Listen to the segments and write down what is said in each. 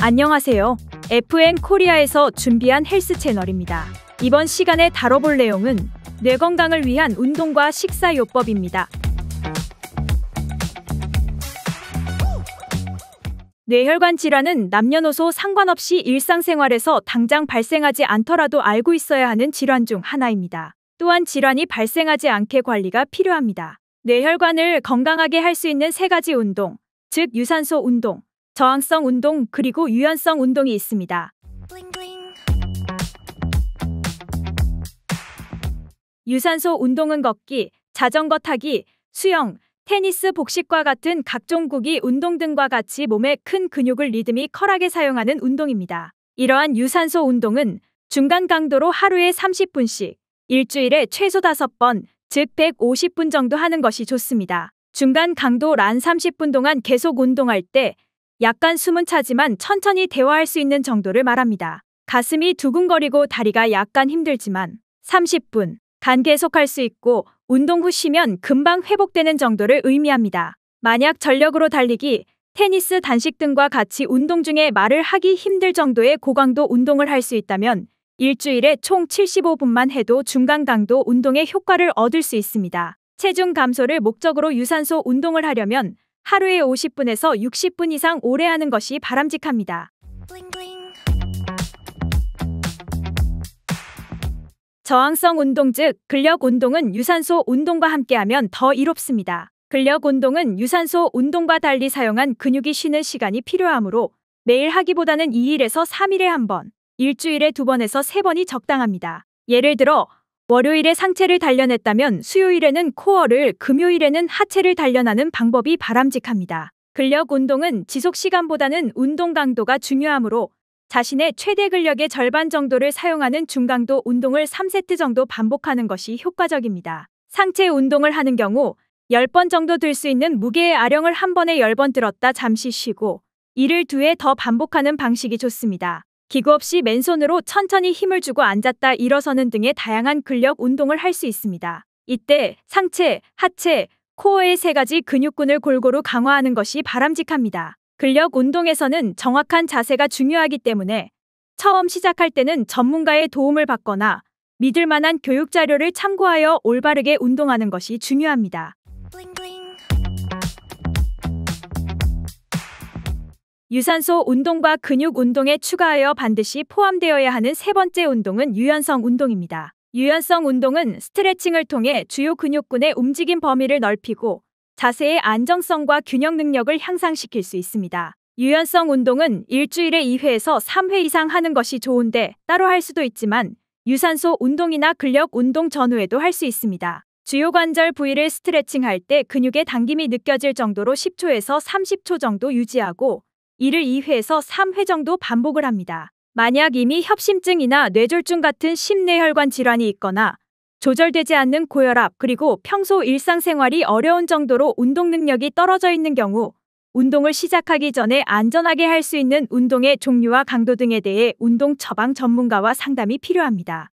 안녕하세요. FN 코리아에서 준비한 헬스 채널입니다. 이번 시간에 다뤄볼 내용은 뇌 건강을 위한 운동과 식사요법입니다. 뇌혈관 질환은 남녀노소 상관없이 일상생활에서 당장 발생하지 않더라도 알고 있어야 하는 질환 중 하나입니다. 또한 질환이 발생하지 않게 관리가 필요합니다. 뇌혈관을 건강하게 할 수 있는 3가지 운동, 즉 유산소 운동, 저항성 운동, 그리고 유연성 운동이 있습니다. 유산소 운동은 걷기, 자전거 타기, 수영, 테니스, 복식과 같은 각종 구기 운동 등과 같이 몸의 큰 근육을 리드미컬하게 사용하는 운동입니다. 이러한 유산소 운동은 중간 강도로 하루에 30분씩, 일주일에 최소 5번, 즉 150분 정도 하는 것이 좋습니다. 중간 강도란 30분 동안 계속 운동할 때 약간 숨은 차지만 천천히 대화할 수 있는 정도를 말합니다. 가슴이 두근거리고 다리가 약간 힘들지만 30분 간 계속할 수 있고 운동 후 쉬면 금방 회복되는 정도를 의미합니다. 만약 전력으로 달리기, 테니스, 단식 등과 같이 운동 중에 말을 하기 힘들 정도의 고강도 운동을 할 수 있다면 일주일에 총 75분만 해도 중간 강도 운동의 효과를 얻을 수 있습니다. 체중 감소를 목적으로 유산소 운동을 하려면 하루에 50분에서 60분 이상 오래 하는 것이 바람직합니다. 저항성 운동 즉 근력 운동은 유산소 운동과 함께하면 더 이롭습니다. 근력 운동은 유산소 운동과 달리 사용한 근육이 쉬는 시간이 필요하므로 매일 하기보다는 2일에서 3일에 한 번, 일주일에 2번에서 3번이 적당합니다. 예를 들어 월요일에 상체를 단련했다면 수요일에는 코어를, 금요일에는 하체를 단련하는 방법이 바람직합니다. 근력 운동은 지속 시간보다는 운동 강도가 중요하므로 자신의 최대 근력의 절반 정도를 사용하는 중강도 운동을 3세트 정도 반복하는 것이 효과적입니다. 상체 운동을 하는 경우 10번 정도 들 수 있는 무게의 아령을 한 번에 10번 들었다 잠시 쉬고 이를 2회 더 반복하는 방식이 좋습니다. 기구 없이 맨손으로 천천히 힘을 주고 앉았다 일어서는 등의 다양한 근력 운동을 할 수 있습니다. 이때 상체, 하체, 코어의 3가지 근육군을 골고루 강화하는 것이 바람직합니다. 근력 운동에서는 정확한 자세가 중요하기 때문에 처음 시작할 때는 전문가의 도움을 받거나 믿을 만한 교육 자료를 참고하여 올바르게 운동하는 것이 중요합니다. 유산소 운동과 근육 운동에 추가하여 반드시 포함되어야 하는 3번째 운동은 유연성 운동입니다. 유연성 운동은 스트레칭을 통해 주요 근육군의 움직임 범위를 넓히고 자세의 안정성과 균형 능력을 향상시킬 수 있습니다. 유연성 운동은 일주일에 2회에서 3회 이상 하는 것이 좋은데 따로 할 수도 있지만 유산소 운동이나 근력 운동 전후에도 할 수 있습니다. 주요 관절 부위를 스트레칭할 때 근육의 당김이 느껴질 정도로 10초에서 30초 정도 유지하고 이를 2회에서 3회 정도 반복을 합니다. 만약 이미 협심증이나 뇌졸중 같은 심뇌혈관 질환이 있거나 조절되지 않는 고혈압 그리고 평소 일상생활이 어려운 정도로 운동 능력이 떨어져 있는 경우 운동을 시작하기 전에 안전하게 할 수 있는 운동의 종류와 강도 등에 대해 운동 처방 전문가와 상담이 필요합니다.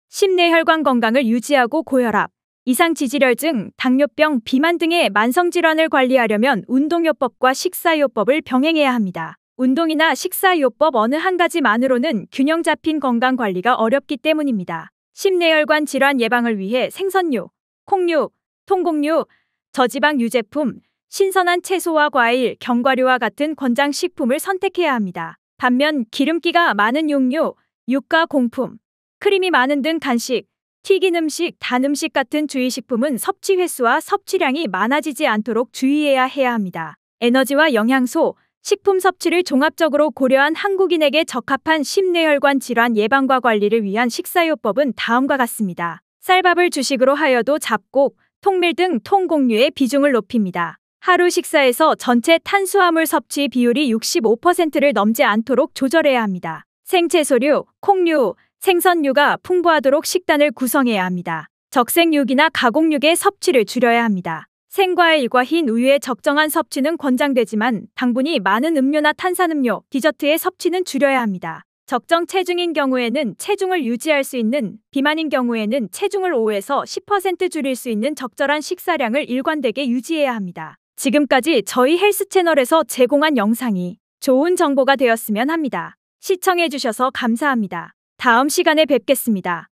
심뇌혈관 건강을 유지하고 고혈압, 이상지질혈증, 당뇨병, 비만 등의 만성질환을 관리하려면 운동요법과 식사요법을 병행해야 합니다. 운동이나 식사요법 어느 한 가지만으로는 균형 잡힌 건강관리가 어렵기 때문입니다. 심뇌혈관 질환 예방을 위해 생선류, 콩류, 통곡류, 저지방 유제품, 신선한 채소와 과일, 견과류와 같은 권장식품을 선택해야 합니다. 반면 기름기가 많은 육류, 육가 공품, 크림이 많은 등 간식, 튀긴 음식, 단 음식 같은 주의식품은 섭취 횟수와 섭취량이 많아지지 않도록 주의해야 합니다. 에너지와 영양소, 식품 섭취를 종합적으로 고려한 한국인에게 적합한 심뇌혈관 질환 예방과 관리를 위한 식사요법은 다음과 같습니다. 쌀밥을 주식으로 하여도 잡곡, 통밀 등 통곡류의 비중을 높입니다. 하루 식사에서 전체 탄수화물 섭취 비율이 65%를 넘지 않도록 조절해야 합니다. 생채소류, 콩류, 생선류가 풍부하도록 식단을 구성해야 합니다. 적색육이나 가공육의 섭취를 줄여야 합니다. 생과일과 흰 우유의 적정한 섭취는 권장되지만 당분이 많은 음료나 탄산음료, 디저트의 섭취는 줄여야 합니다. 적정 체중인 경우에는 체중을 유지할 수 있는, 비만인 경우에는 체중을 5에서 10% 줄일 수 있는 적절한 식사량을 일관되게 유지해야 합니다. 지금까지 저희 헬스 채널에서 제공한 영상이 좋은 정보가 되었으면 합니다. 시청해주셔서 감사합니다. 다음 시간에 뵙겠습니다.